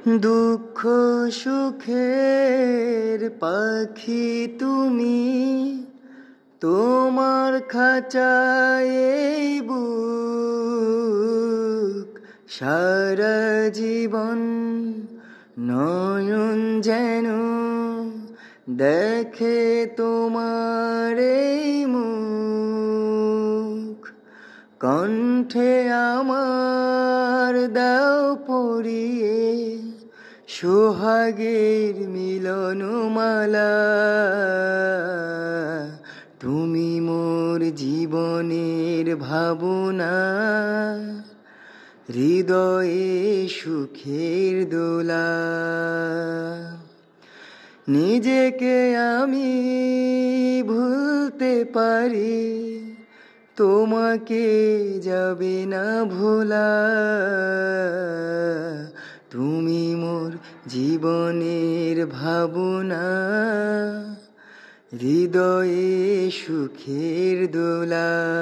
দুঃখ সুখের পাখি তুমি, তোমার খাঁচায় এই বুক। সারা জীবন নয়ন যেন দেখে তোমার এই মুখ। কণ্ঠে আমার দাও পরিয়ে সোহাগের মিলনমালা। তুমি মোর জীবনের ভাবনা, হৃদয়ে সুখের দোলা। নিজেকে আমি ভুলতে পারি, তোমাকে যাবে না ভোলা। তুমি মোর জীবনের ভাবনা, হৃদয়ে সুখের দোলা।